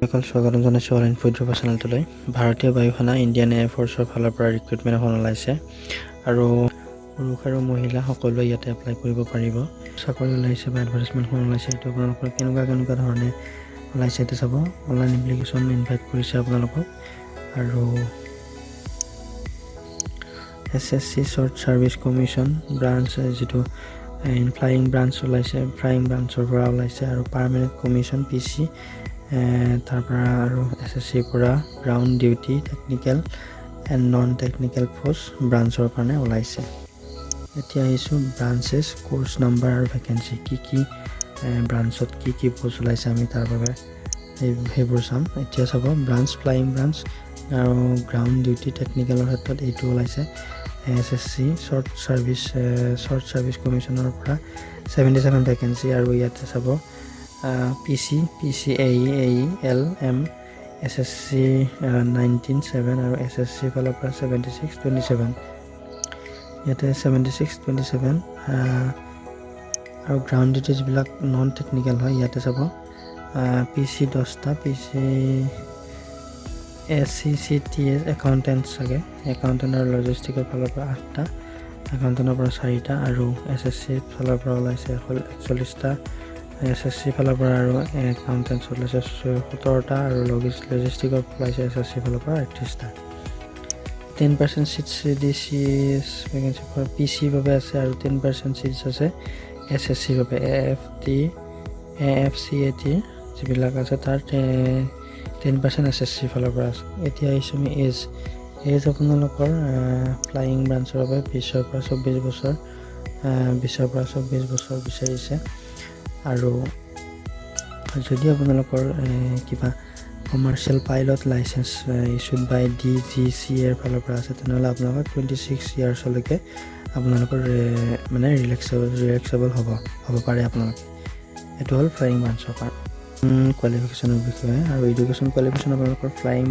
সকল স্বাগতম জনাইছোঁ অল ইনফো ইউটিউব চেনেলটোলৈ। ভাৰতীয় বায়ুসেনা ইণ্ডিয়ান এয়াৰফ'ৰ্চৰ ফালৰ পৰা ৰিক্ৰুটমেণ্ট এখন ওলাইছে আৰু পুৰুষ আৰু মহিলা সকলোৱে ইয়াতে এপ্লাই কৰিব পাৰিব। চাকৰি ওলাইছে বা এডভাৰ্টাইজমেণ্টখন ওলাইছে, এইটো আপোনালোকৰ কেনেকুৱা ধৰণে ওলাইছে এইটো চাব। অনলাইন এপ্লিকেশ্যন ইনভাইট কৰিছে আপোনালোকক আৰু SSC short service commission branch যিটো ফ্লাইং ব্ৰাঞ্চ ওলাইছে, ফ্লাইং ব্ৰাঞ্চৰ পৰা ওলাইছে আৰু পাৰ্মানেণ্ট কমিশ্যন PC তাৰ পৰা আৰু SSCৰ পৰা ground duty technical and non technical post ব্ৰাঞ্চৰ কাৰণে ওলাইছে। এতিয়া আহিছোঁ ব্ৰাঞ্চেছ, কোৰ্চ নাম্বাৰ আৰু ভেকেঞ্চি, কি ব্ৰাঞ্চত কি পোষ্ট ওলাইছে আমি তাৰ বাবে সেইবোৰ চাম। এতিয়া চাব ব্ৰাঞ্চ ফ্লাইং ব্ৰাঞ্চ আৰু গ্ৰাউণ্ড ডিউটি টেকনিকেলৰ ক্ষেত্ৰত এইটো ওলাইছে SSC শ্বৰ্ট ছাৰ্ভিচ কমিশ্যনৰ পৰা 77 ভেকেঞ্চি আৰু ইয়াতে চাব PC AE LM SSC 19-7 আৰু SSC ফালৰ পৰা 76-27, ইয়াতে 76-27 আৰু গ্ৰাউণ্ড ডিউটি যিবিলাক নন টেকনিকেল হয় ইয়াতে চাব PC 10টা, PC SCCTS একাউণ্টেণ্ট চাগে, একাউণ্টেণ্ট আৰু লজিষ্টিকৰ ফালৰ পৰা 8টা, একাউণ্টেণ্টৰ পৰা 4টা আৰু SSC ফালৰ পৰা ওলাইছে 41টা, SSC ফালৰ পৰা আৰু একাউণ্টেণ্ট ওলাইছে 17টা আৰু লজিষ্টিকৰ ওলাইছে SSC ফালৰ পৰা 38টা। 10% চিটছ CDC ভেকেঞ্চি ফৰ PC বাবে আছে আৰু 10% চিটছ আছে SSC বাবে AFCAT যিবিলাক আছে তাৰ 10% SSC ফালৰ পৰা আছে। এতিয়া আহিছোঁ আমি এজ আপোনালোকৰ ফ্লাইং ব্ৰাঞ্চৰ বাবে 20ৰ পৰা 24 বছৰ, 20ৰ পৰা 24 বছৰ বিচাৰিছে আৰু যদি আপোনালোকৰ কিবা কমাৰ্চিয়েল পাইলট লাইচেঞ্চ ইছ্যুড বাই DGCAৰ ফালৰ পৰা আছে তেনেহ'লে আপোনালোকৰ 26 ইয়াৰ্ছলৈকে আপোনালোকৰ মানে ৰিলেক্সেবল হ'ব পাৰে আপোনালোকে। এইটো হ'ল ফ্লাইং ব্ৰাঞ্চৰ কাৰণে কোৱালিফিকেশ্যনৰ বিষয়ে। আৰু এডুকেশ্যন কোৱালিফিকেশ্যন আপোনালোকৰ ফ্লাইং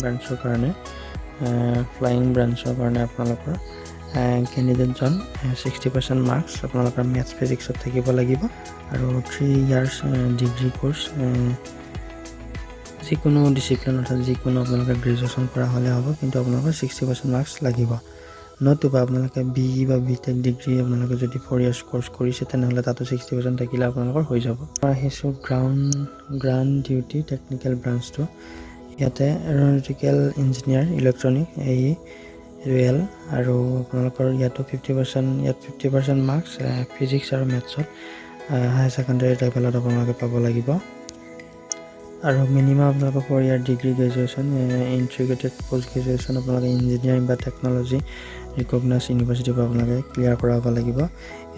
ব্ৰাঞ্চৰ কাৰণে আপোনালোকৰ কেণ্ডিডেটজন 60% মাৰ্কছ আপোনালোকৰ মেথছ ফিজিক্সত থাকিব লাগিব আৰু 3 ইয়াৰ্ছ ডিগ্ৰী কোৰ্চ যিকোনো ডিচিপ্লিন অৰ্থাৎ যিকোনো আপোনালোকে গ্ৰেজুৱেশ্যন কৰা হ'লে হ'ব, কিন্তু আপোনালোকৰ 60% মাৰ্কছ লাগিব। নতুবা আপোনালোকে BE বা BTech ডিগ্ৰী আপোনালোকে যদি 4 ইয়াৰ্ছ কোৰ্চ কৰিছে তেনেহ'লে তাতো 60% থাকিলে আপোনালোকৰ হৈ যাব। আহিছোঁ গ্ৰাউণ্ড ডিউটি টেকনিকেল ব্ৰাঞ্চটো, ইয়াতে এৰ'নটিকেল ইঞ্জিনিয়াৰ, ইলেক্ট্ৰনিক ৰেল আৰু আপোনালোকৰ ইয়াতো 50% মাৰ্কছ ফিজিক্স আৰু মেথছত হায়াৰ ছেকেণ্ডেৰী লেভেলত আপোনালোকে পাব লাগিব আৰু মিনিমাম আপোনালোকৰ 4 year degree graduation integrated post graduation আপোনালোকে ইঞ্জিনিয়াৰিং বা টেকন'লজি ৰিকগনাইজ ইউনিভাৰ্চিটিৰ পৰা আপোনালোকে ক্লিয়াৰ কৰাব লাগিব।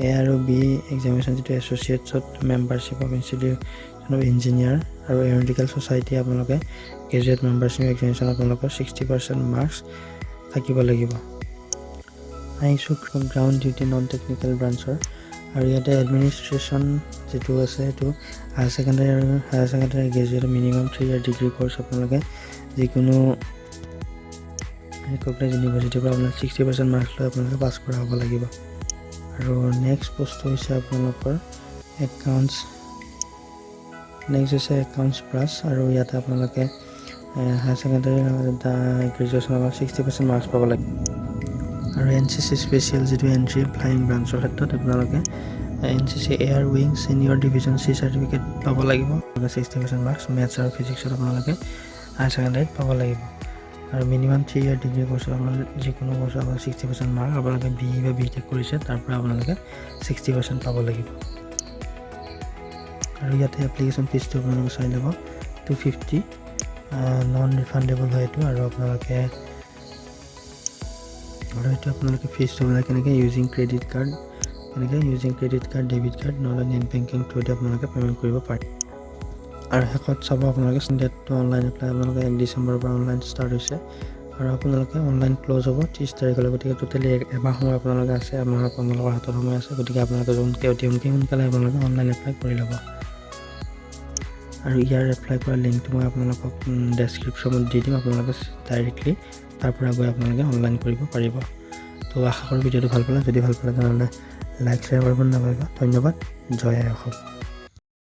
A আৰু B এক্সামিনেশ্যন যিটো এছ'চিয়েটছত membership of institution of engineer আৰু এৰ'নটিকেল ছ'চাইটি আপোনালোকে গ্ৰেজুৱেট মেম্বাৰশ্বিপ এক্সামিনেশ্যন আপোনালোকৰ 60% মাৰ্কছ থাকিব লাগিব। আহিছোঁ গ্ৰাউণ্ড ডিউটি নন টেকনিকেল ব্ৰাঞ্চৰ আৰু ইয়াতে এডমিনিষ্ট্ৰেশ্যন যিটো আছে সেইটো হায়াৰ ছেকেণ্ডেৰী গ্ৰেজুৱেট মিনিমাম 3 ইয়াৰ ডিগ্ৰী কোৰ্চ আপোনালোকে যিকোনো ৰিকগনাইজ ইউনিভাৰ্চিটিৰ পৰা আপোনালোকে 60% মাৰ্কছ লৈ আপোনালোকে পাছ কৰা হ'ব লাগিব। আৰু নেক্সট পোষ্টটো হৈছে আপোনালোকৰ একাউণ্টছ ব্ৰাঞ্চ আৰু ইয়াতে আপোনালোকে হায়াৰ ছেকেণ্ডেৰী গ্ৰেজুৱেশ্যনৰ 60% মাৰ্কছ পাব লাগিব আৰু NCC স্পেচিয়েল যিটো এণ্ট্ৰি ফ্লাইং ব্ৰাঞ্চৰ ক্ষেত্ৰত আপোনালোকে NCC air wing senior division C certificate পাব লাগিব। 60% মাৰ্কছ মেথছ আৰু ফিজিক্সত আপোনালোকে হায়াৰ ছেকেণ্ডেৰীত পাব লাগিব আৰু মিনিমাম 3 ইয়াৰ ডিগ্ৰী কোৰ্চত আপোনালোকে যিকোনো কোৰ্চত আপোনালোকে 60% মাৰ্ক আপোনালোকে BE বা BTech কৰিছে তাৰ পৰা আপোনালোকে 60% পাব লাগিব। আৰু ইয়াতে এপ্লিকেশ্যন ফিজটো আপোনালোকে চাই ল'ব 250 নন ৰিফাণ্ডেবল হয় এইটো আৰু আপোনালোকে ফিজটো আপোনালোকে কেনেকৈ using credit card, debit card নহ'লে নেট বেংকিং থ্ৰুদি আপোনালোকে পে'মেণ্ট কৰিব পাৰে। আৰু শেষত চাব আপোনালোকে ডেটটো অনলাইন এপ্লাই আপোনালোকে 1 ডিচেম্বৰৰ পৰা অনলাইন ষ্টাৰ্ট হৈছে আৰু আপোনালোকে অনলাইন ক্ল'জ হ'ব 30 তাৰিখলৈ, গতিকে টোটেলি এমাহ সময় আপোনালোকে আছে, এমাহৰ আপোনালোকৰ হাতত সময় আছে, গতিকে আপোনালোকে অতি সোনকালে আপোনালোকে অনলাইন এপ্লাই কৰি ল'ব। আৰু ইয়াৰ এপ্লাই কৰা লিংকটো মই আপোনালোকক ডেছক্ৰিপশ্যনত দি দিম, আপোনালোকে ডাইৰেক্টলি তাৰ পৰা গৈ আপোনালোকে অনলাইন কৰিব পাৰিব। তো আশা কৰোঁ ভিডিঅ'টো ভাল পালে, যদি ভাল পালে তেনেহ'লে লাইক শ্বেয়াৰ কৰিব নাপাহৰিব। ধন্যবাদ। জয় আই অসম।